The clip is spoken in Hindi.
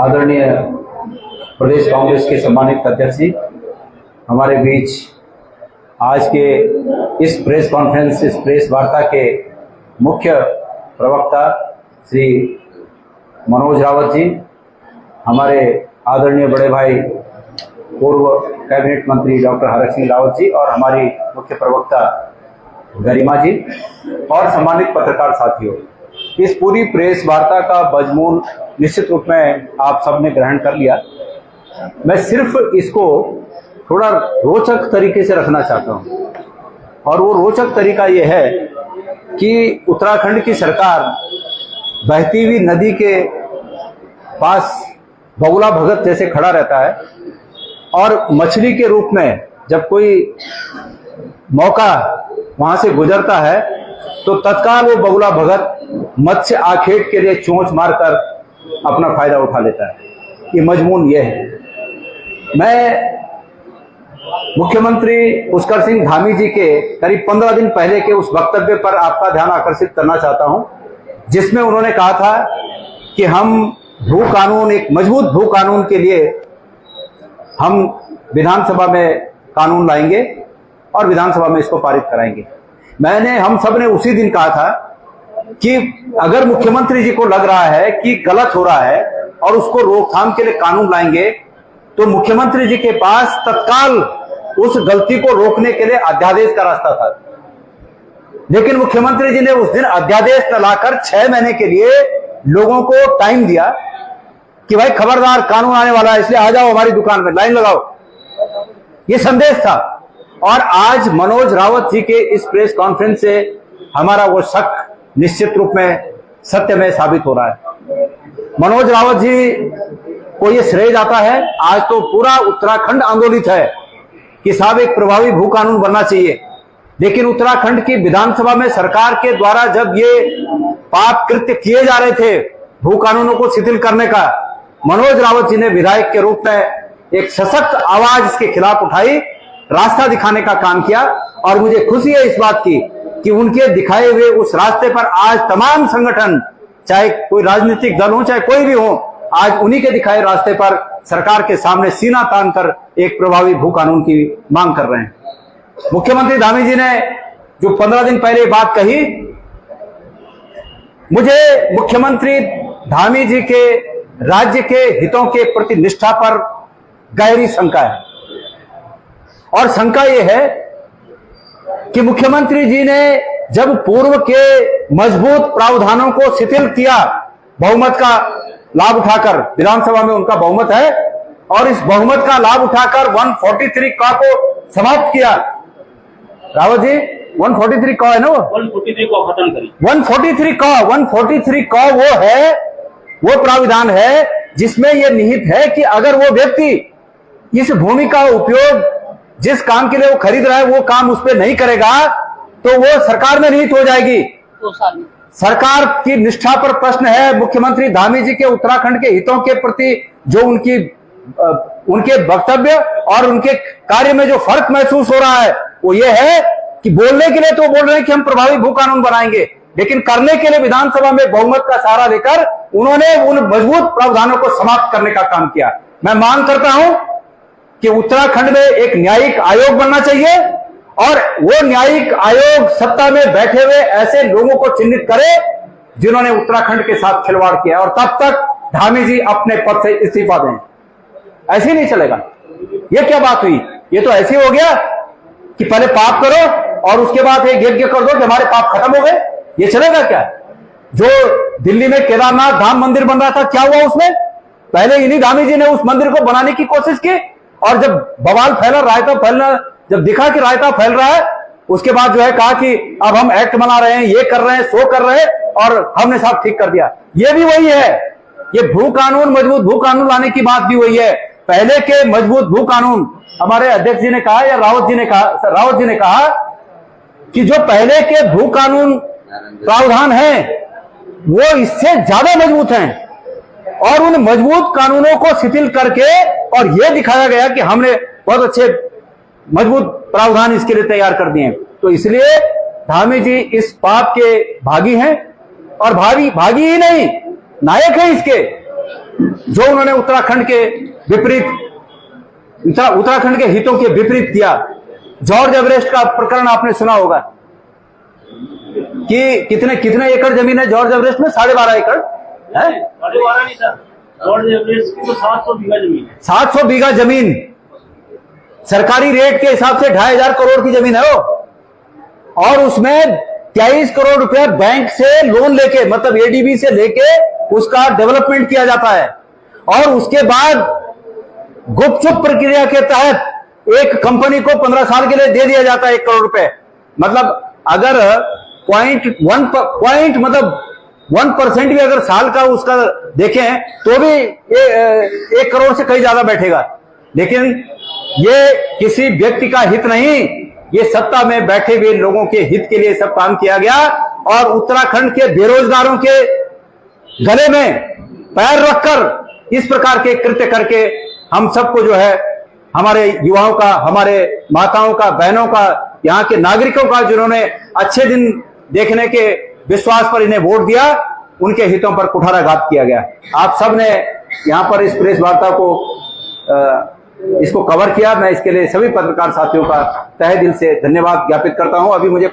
आदरणीय प्रदेश कांग्रेस के सम्मानित अध्यक्ष जी, हमारे बीच आज के इस प्रेस कॉन्फ्रेंस, इस प्रेस वार्ता के मुख्य प्रवक्ता श्री मनोज रावत जी, हमारे आदरणीय बड़े भाई पूर्व कैबिनेट मंत्री डॉक्टर हरक सिंह रावत जी और हमारी मुख्य प्रवक्ता गरिमा जी और सम्मानित पत्रकार साथियों, इस पूरी प्रेस वार्ता का मजमून निश्चित रूप में आप सबने ग्रहण कर लिया। मैं सिर्फ इसको थोड़ा रोचक तरीके से रखना चाहता हूं, और वो रोचक तरीका ये है कि उत्तराखंड की सरकार बहती हुई नदी के पास बगुला भगत जैसे खड़ा रहता है और मछली के रूप में जब कोई मौका वहां से गुजरता है तो तत्काल वो बगुला भगत मत्स्य आखेट के लिए चोंच मारकर अपना फायदा उठा लेता है। ये मजमून ये है। मैं मुख्यमंत्री पुष्कर सिंह धामी जी के करीब 15 दिन पहले के उस वक्तव्य पर आपका ध्यान आकर्षित करना चाहता हूं, जिसमें उन्होंने कहा था कि हम भू कानून, एक मजबूत भू कानून के लिए हम विधानसभा में कानून लाएंगे और विधानसभा में इसको पारित कराएंगे। हम सब ने उसी दिन कहा था कि अगर मुख्यमंत्री जी को लग रहा है कि गलत हो रहा है और उसको रोकथाम के लिए कानून लाएंगे, तो मुख्यमंत्री जी के पास तत्काल उस गलती को रोकने के लिए अध्यादेश का रास्ता था। लेकिन मुख्यमंत्री जी ने उस दिन अध्यादेश न लाकर 6 महीने के लिए लोगों को टाइम दिया कि भाई खबरदार, कानून आने वाला है, इसलिए आ जाओ हमारी दुकान में, लाइन लगाओ। ये संदेश था। और आज मनोज रावत जी के इस प्रेस कॉन्फ्रेंस से हमारा वो शक निश्चित रूप में सत्य में साबित हो रहा है। मनोज रावत जी को ये श्रेय जाता है। आज तो पूरा उत्तराखंड आंदोलित है कि साहब एक प्रभावी भू कानून बनना चाहिए, लेकिन उत्तराखंड की विधानसभा में सरकार के द्वारा जब ये पाप कृत्य किए जा रहे थे भू कानूनों को शिथिल करने का, मनोज रावत जी ने विधायक के रूप में एक सशक्त आवाज इसके खिलाफ उठाई, रास्ता दिखाने का काम किया। और मुझे खुशी है इस बात की कि उनके दिखाए हुए उस रास्ते पर आज तमाम संगठन, चाहे कोई राजनीतिक दल हो चाहे कोई भी हो, आज उन्हीं के दिखाए रास्ते पर सरकार के सामने सीना तान कर एक प्रभावी भू कानून की मांग कर रहे हैं। मुख्यमंत्री धामी जी ने जो 15 दिन पहले बात कही, मुझे मुख्यमंत्री धामी जी के राज्य के हितों के प्रति निष्ठा पर गहरी शंका है। और शंका यह है कि मुख्यमंत्री जी ने जब पूर्व के मजबूत प्रावधानों को शिथिल किया, बहुमत का लाभ उठाकर, विधानसभा में उनका बहुमत है, और इस बहुमत का लाभ उठाकर 143 का को समाप्त किया। रावत जी 143 का है ना, वो 143 को खत्म करी। 143 का वो प्राविधान है जिसमें यह निहित है कि अगर वो व्यक्ति इस भूमि का उपयोग जिस काम के लिए वो खरीद रहा है वो काम उस पर नहीं करेगा तो वो सरकार में निहित हो जाएगी। 2 साल में सरकार की निष्ठा पर प्रश्न है। मुख्यमंत्री धामी जी के उत्तराखंड के हितों के प्रति जो उनके वक्तव्य और उनके कार्य में जो फर्क महसूस हो रहा है वो ये है कि बोलने के लिए तो बोल रहे हैं कि हम प्रभावी भू कानून बनाएंगे, लेकिन करने के लिए विधानसभा में बहुमत का सहारा लेकर उन्होंने उन मजबूत प्रावधानों को समाप्त करने का काम किया। मैं मांग करता हूं कि उत्तराखंड में एक न्यायिक आयोग बनना चाहिए और वो न्यायिक आयोग सत्ता में बैठे हुए ऐसे लोगों को चिन्हित करे जिन्होंने उत्तराखंड के साथ खिलवाड़ किया, और तब तक धामी जी अपने पद से इस्तीफा दें। ऐसे नहीं चलेगा। ये क्या बात हुई? ये तो ऐसे हो गया कि पहले पाप करो और उसके बाद एक यज्ञ कर दो कि हमारे पाप खत्म हो गए। ये चलेगा क्या? जो दिल्ली में केदारनाथ धाम मंदिर बन रहा था, क्या हुआ उसमें? पहले इन्हीं धामी जी ने उस मंदिर को बनाने की कोशिश की, और जब बवाल फैला, रायता फैलना, जब दिखा कि रायता फैल रहा है, उसके बाद जो है कहा कि अब हम एक्ट बना रहे हैं, ये कर रहे हैं, सो कर रहे हैं, और हमने सब ठीक कर दिया। ये भी वही है। ये भू कानून, मजबूत भू कानून लाने की बात भी वही है। पहले के मजबूत भू कानून, हमारे अध्यक्ष जी ने कहा या रावत जी ने कहा कि जो पहले के भू कानून प्रावधान हैं वो इससे ज्यादा मजबूत हैं, और उन मजबूत कानूनों को शिथिल करके और यह दिखाया गया कि हमने बहुत अच्छे मजबूत प्रावधान इसके लिए तैयार कर दिए। तो इसलिए धामी जी इस पाप के भागी हैं, और भागी ही नहीं, नायक हैं इसके। जो उन्होंने उत्तराखंड के विपरीत, उत्तराखंड के हितों के विपरीत किया। जॉर्ज एवरेस्ट का प्रकरण आपने सुना होगा कि कितने एकड़ जमीन है जॉर्ज एवरेस्ट में? 12.5 एकड़ है। 12.5 नहीं सर, जॉर्ज एवरेस्ट की तो 700 बीघा जमीन है। 700 बीघा जमीन सरकारी रेट के हिसाब से 2500 करोड़ की जमीन है वो, और उसमें 23 करोड़ रुपया बैंक से लोन लेके, मतलब एडीबी से लेके उसका डेवलपमेंट किया जाता है। और उसके बाद गुपचुप प्रक्रिया के तहत एक कंपनी को 15 साल के लिए दे दिया जाता है 1 करोड़ रुपए। मतलब अगर 1% भी अगर साल का उसका देखें तो भी 1 करोड़ से कहीं ज्यादा बैठेगा। लेकिन ये किसी व्यक्ति का हित नहीं, ये सत्ता में बैठे हुए लोगों के हित के लिए सब काम किया गया। और उत्तराखंड के बेरोजगारों के गले में पैर रखकर इस प्रकार के कृत्य करके हम सबको जो है, हमारे युवाओं का, हमारे माताओं का, बहनों का, यहाँ के नागरिकों का, जिन्होंने अच्छे दिन देखने के विश्वास पर इन्हें वोट दिया, उनके हितों पर कुठाराघात किया गया। आप सब ने यहाँ पर इस प्रेस वार्ता को इसको कवर किया। मैं इसके लिए सभी पत्रकार साथियों का तहे दिल से धन्यवाद ज्ञापित करता हूं। अभी मुझे